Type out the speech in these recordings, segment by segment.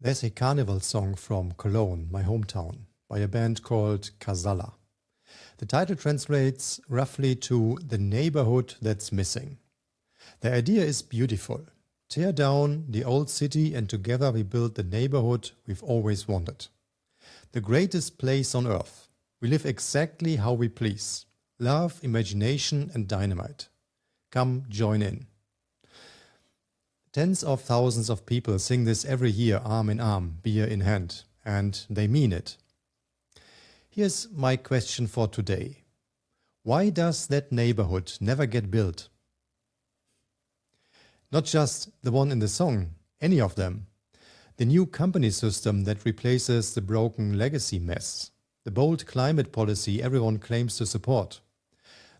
There's a carnival song from Cologne, my hometown, by a band called Casalla. The title translates roughly to "the neighborhood that's missing." The idea is beautiful. Tear down the old city and together we build the neighborhood we've always wanted. The greatest place on earth. We live exactly how we please. Love, imagination and dynamite. Come join in. Tens of thousands of people sing this every year, arm in arm, beer in hand, and they mean it. Here's my question for today. Why does that neighborhood never get built? Not just the one in the song, any of them. The new company system that replaces the broken legacy mess. The bold climate policy everyone claims to support.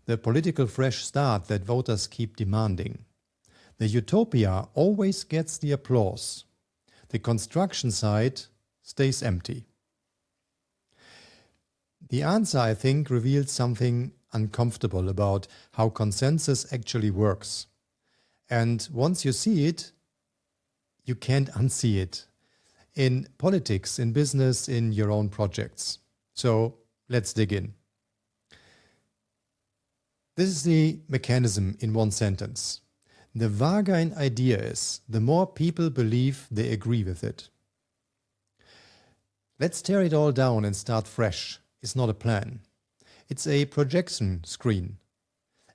The political fresh start that voters keep demanding. The utopia always gets the applause. The construction site stays empty. The answer, I think, reveals something uncomfortable about how consensus actually works. And once you see it, you can't unsee it. In politics, in business, in your own projects. So let's dig in. This is the mechanism in one sentence. The vague idea is, the more people believe they agree with it. Let's tear it all down and start fresh. It's not a plan. It's a projection screen.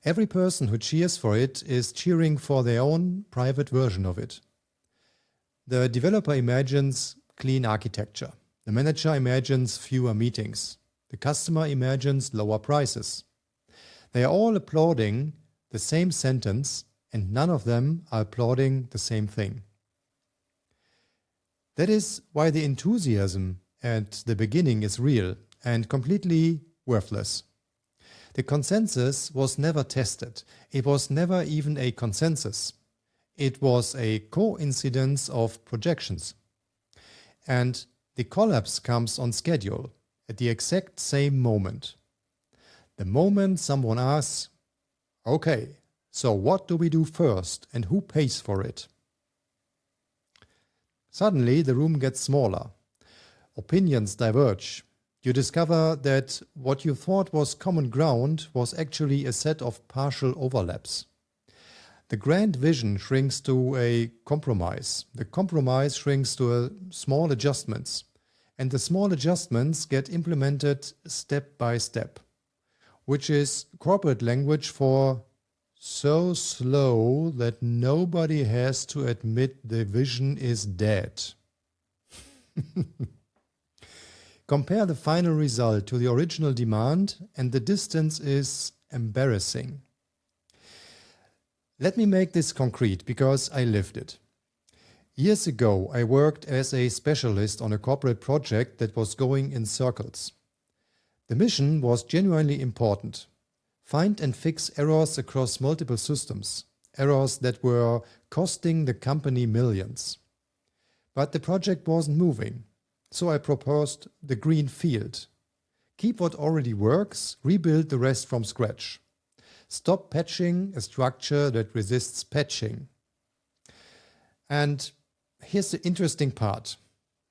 Every person who cheers for it is cheering for their own private version of it. The developer imagines clean architecture. The manager imagines fewer meetings. The customer imagines lower prices. They are all applauding the same sentence, and none of them are applauding the same thing. That is why the enthusiasm at the beginning is real and completely worthless. The consensus was never tested. It was never even a consensus. It was a coincidence of projections. And the collapse comes on schedule, at the exact same moment. The moment someone asks, "Okay, so what do we do first and who pays for it?" Suddenly the room gets smaller. Opinions diverge. You discover that what you thought was common ground was actually a set of partial overlaps. The grand vision shrinks to a compromise. The compromise shrinks to small adjustments. And the small adjustments get implemented step by step, which is corporate language for so slow that nobody has to admit the vision is dead. Compare the final result to the original demand and the distance is embarrassing. Let me make this concrete because I lived it. Years ago, I worked as a specialist on a corporate project that was going in circles. The mission was genuinely important. Find and fix errors across multiple systems, errors that were costing the company millions. But the project wasn't moving, so I proposed the green field. Keep what already works, rebuild the rest from scratch. Stop patching a structure that resists patching. And here's the interesting part.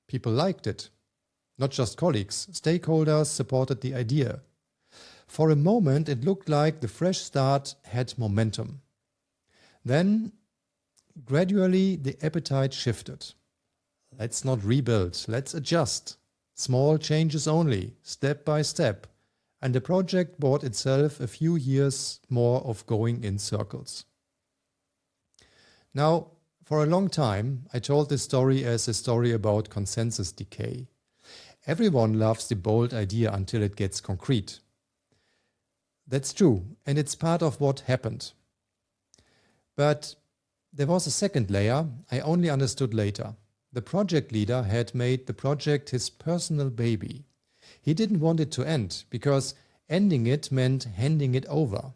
People liked it. Not just colleagues, stakeholders supported the idea. For a moment it looked like the fresh start had momentum. Then, gradually the appetite shifted. Let's not rebuild, let's adjust. Small changes only, step by step. And the project bought itself a few years more of going in circles. Now, for a long time, I told this story as a story about consensus decay. Everyone loves the bold idea until it gets concrete. That's true, and it's part of what happened. But there was a second layer I only understood later. The project leader had made the project his personal baby. He didn't want it to end, because ending it meant handing it over.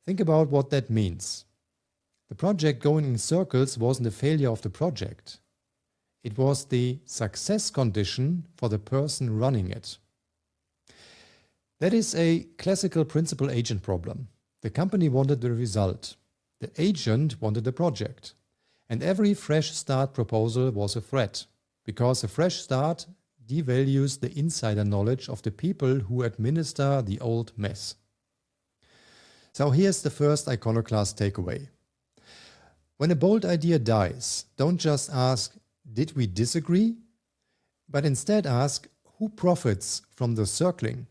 Think about what that means. The project going in circles wasn't a failure of the project. It was the success condition for the person running it. That is a classical principal-agent problem. The company wanted the result. The agent wanted the project. And every fresh start proposal was a threat, because a fresh start devalues the insider knowledge of the people who administer the old mess. So here's the first iconoclast takeaway. When a bold idea dies, don't just ask, did we disagree? But instead ask, who profits from the circling?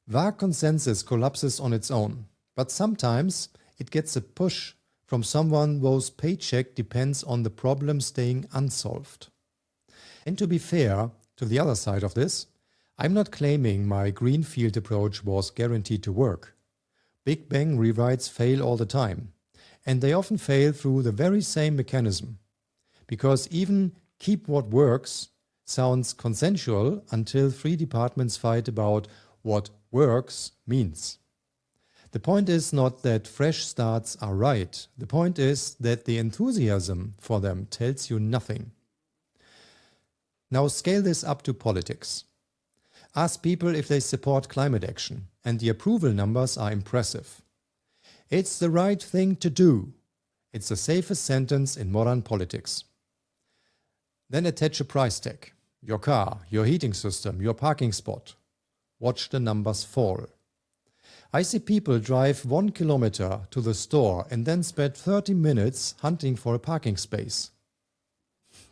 Vague consensus collapses on its own, but sometimes it gets a push from someone whose paycheck depends on the problem staying unsolved. And to be fair to the other side of this, I'm not claiming my greenfield approach was guaranteed to work. Big Bang rewrites fail all the time, and they often fail through the very same mechanism. Because even keep what works sounds consensual until three departments fight about what works means. The point is not that fresh starts are right. The point is that the enthusiasm for them tells you nothing. Now scale this up to politics. Ask people if they support climate action, and the approval numbers are impressive. It's the right thing to do. It's the safest sentence in modern politics. Then attach a price tag. Your car, your heating system, your parking spot. Watch the numbers fall. I see people drive 1 kilometer to the store and then spend 30 minutes hunting for a parking space.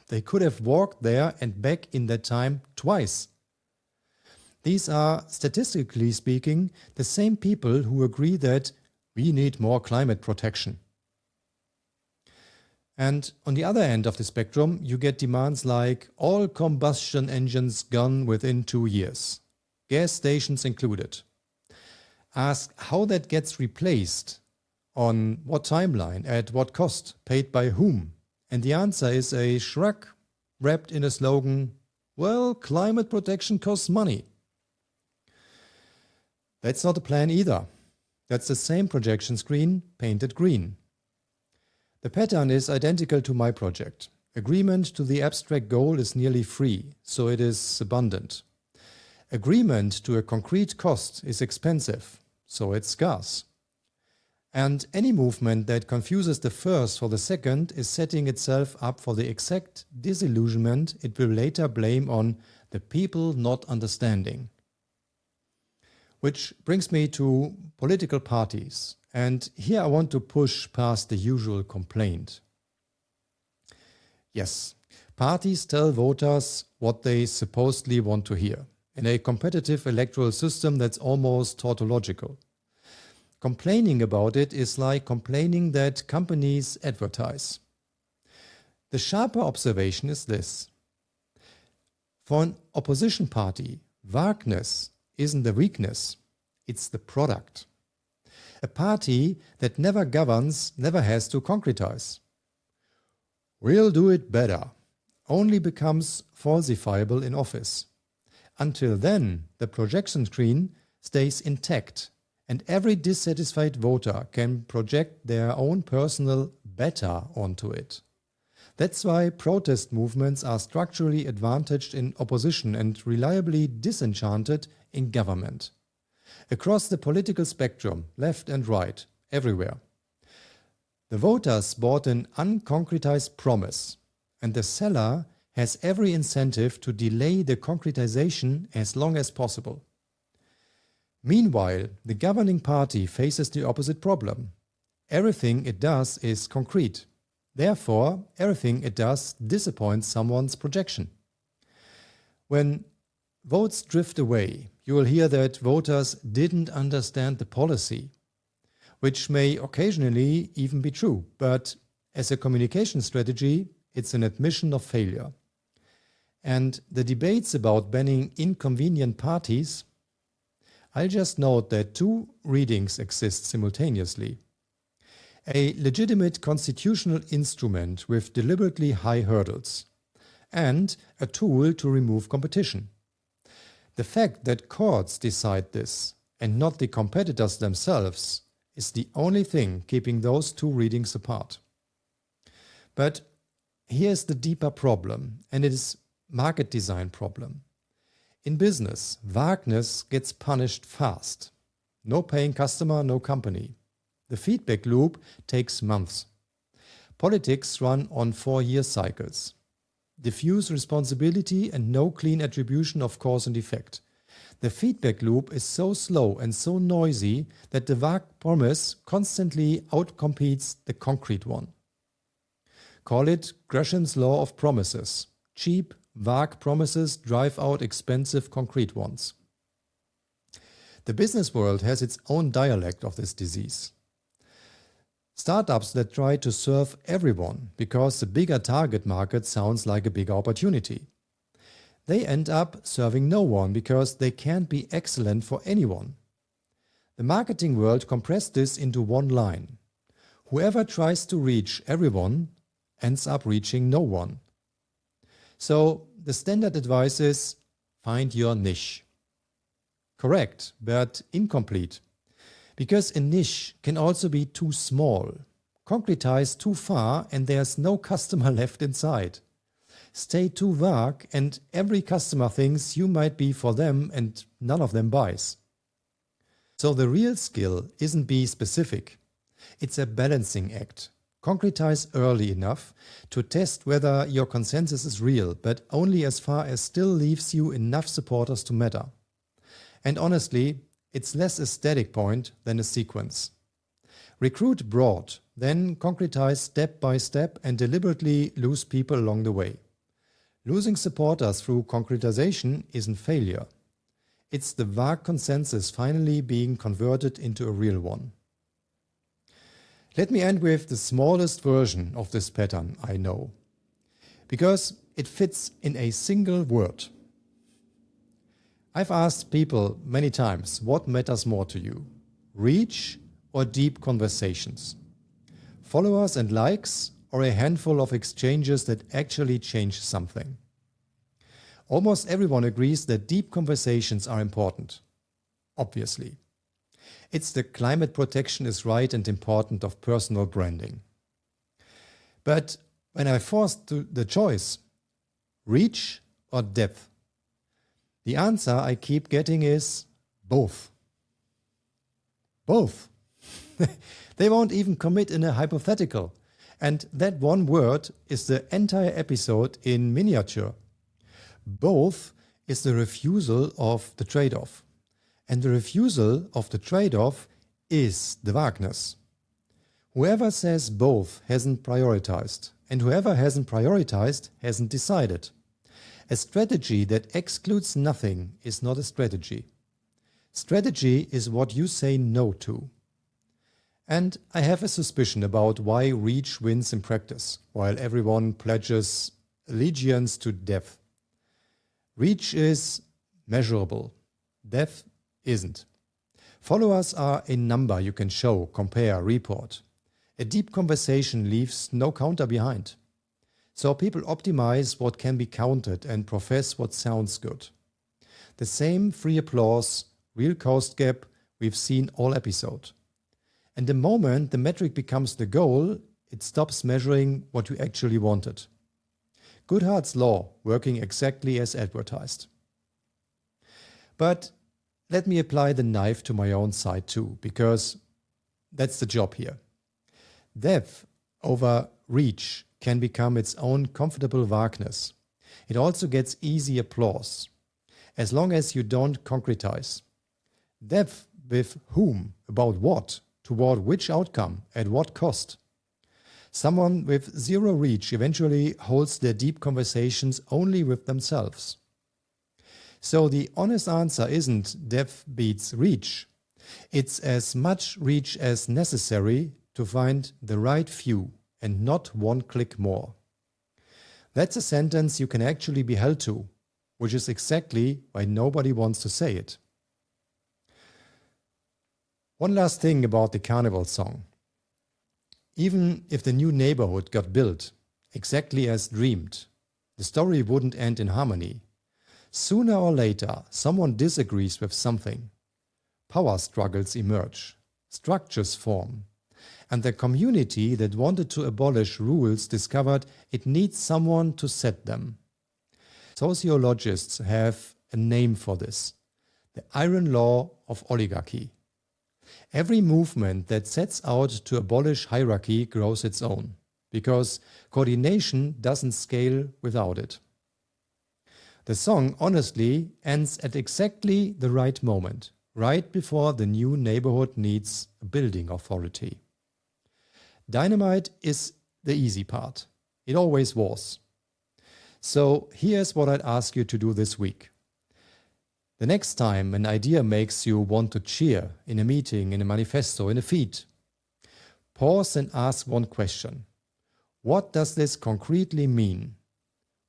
They could have walked there and back in that time twice. These are, statistically speaking, the same people who agree that we need more climate protection. And on the other end of the spectrum, you get demands like all combustion engines gone within 2 years, gas stations included. Ask how that gets replaced, on what timeline, at what cost, paid by whom. And the answer is a shrug wrapped in a slogan, well, climate protection costs money. That's not a plan either. That's the same projection screen painted green. The pattern is identical to my project. Agreement to the abstract goal is nearly free, so it is abundant. Agreement to a concrete cost is expensive, so it's scarce. And any movement that confuses the first for the second is setting itself up for the exact disillusionment it will later blame on the people not understanding. Which brings me to political parties. And here I want to push past the usual complaint. Yes, parties tell voters what they supposedly want to hear in a competitive electoral system that's almost tautological. Complaining about it is like complaining that companies advertise. The sharper observation is this. For an opposition party, vagueness isn't a weakness, it's the product. A party that never governs never has to concretize. We'll do it better only becomes falsifiable in office. Until then, the projection screen stays intact, and every dissatisfied voter can project their own personal better onto it. That's why protest movements are structurally advantaged in opposition and reliably disenchanted in government. Across the political spectrum, left and right, everywhere. The voters bought an unconcretized promise, and the seller has every incentive to delay the concretization as long as possible. Meanwhile, the governing party faces the opposite problem. Everything it does is concrete. Therefore, everything it does disappoints someone's projection. When votes drift away, you will hear that voters didn't understand the policy, which may occasionally even be true, but as a communication strategy, it's an admission of failure. And the debates about banning inconvenient parties, I'll just note that two readings exist simultaneously. A legitimate constitutional instrument with deliberately high hurdles, and a tool to remove competition. The fact that courts decide this, and not the competitors themselves, is the only thing keeping those two readings apart. But here's the deeper problem, and it is market design problem. In business, vagueness gets punished fast. No paying customer, no company. The feedback loop takes months. Politics run on 4-year cycles. Diffuse responsibility and no clean attribution of cause and effect. The feedback loop is so slow and so noisy that the vague promise constantly outcompetes the concrete one. Call it Gresham's law of promises. Cheap, vague promises drive out expensive concrete ones. The business world has its own dialect of this disease. Startups that try to serve everyone because the bigger target market sounds like a bigger opportunity. They end up serving no one because they can't be excellent for anyone. The marketing world compressed this into one line. Whoever tries to reach everyone ends up reaching no one. So the standard advice is find your niche. Correct, but incomplete. Because a niche can also be too small, concretized too far, and there's no customer left inside. Stay too vague and every customer thinks you might be for them and none of them buys. So the real skill isn't be specific. It's a balancing act. Concretize early enough to test whether your consensus is real, but only as far as still leaves you enough supporters to matter. And honestly, it's less a static point than a sequence. Recruit broad, then concretize step by step and deliberately lose people along the way. Losing supporters through concretization isn't failure. It's the vague consensus finally being converted into a real one. Let me end with the smallest version of this pattern I know, because it fits in a single word. I've asked people many times, what matters more to you? Reach or deep conversations? Followers and likes or a handful of exchanges that actually change something? Almost everyone agrees that deep conversations are important. Obviously. It's the climate protection is right and important of personal branding. But when I forced the choice, reach or depth, the answer I keep getting is both. Both. They won't even commit in a hypothetical. And that one word is the entire episode in miniature. Both is the refusal of the trade-off. And the refusal of the trade-off is the vagueness. Whoever says both hasn't prioritized, and whoever hasn't prioritized hasn't decided. A strategy that excludes nothing is not a strategy. Strategy is what you say no to. And I have a suspicion about why reach wins in practice, while everyone pledges allegiance to depth. Reach is measurable. Depth isn't. Followers are a number you can show, compare, report. A deep conversation leaves no counter behind. So people optimize what can be counted and profess what sounds good. The same free applause, real cost gap we've seen all episode. And the moment the metric becomes the goal, it stops measuring what you actually wanted. Goodhart's law working exactly as advertised. But let me apply the knife to my own side too, because that's the job here. Depth over reach can become its own comfortable vagueness. It also gets easy applause, as long as you don't concretize. Depth with whom, about what, toward which outcome, at what cost. Someone with zero reach eventually holds their deep conversations only with themselves. So the honest answer isn't depth beats reach. It's as much reach as necessary to find the right few and not one click more. That's a sentence you can actually be held to, which is exactly why nobody wants to say it. One last thing about the Carnival song. Even if the new neighborhood got built exactly as dreamed, the story wouldn't end in harmony. Sooner or later, someone disagrees with something. Power struggles emerge, structures form, and the community that wanted to abolish rules discovered it needs someone to set them. Sociologists have a name for this: the iron law of oligarchy. Every movement that sets out to abolish hierarchy grows its own, because coordination doesn't scale without it. The song honestly ends at exactly the right moment, right before the new neighborhood needs a building authority. Dynamite is the easy part. It always was. So here's what I'd ask you to do this week. The next time an idea makes you want to cheer in a meeting, in a manifesto, in a feed, pause and ask one question. What does this concretely mean?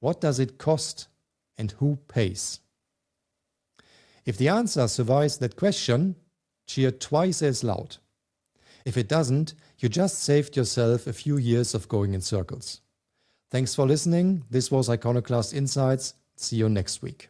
What does it cost? And who pays? If the answer survives that question, cheer twice as loud. If it doesn't, you just saved yourself a few years of going in circles. Thanks for listening. This was Iconoclast Insights. See you next week.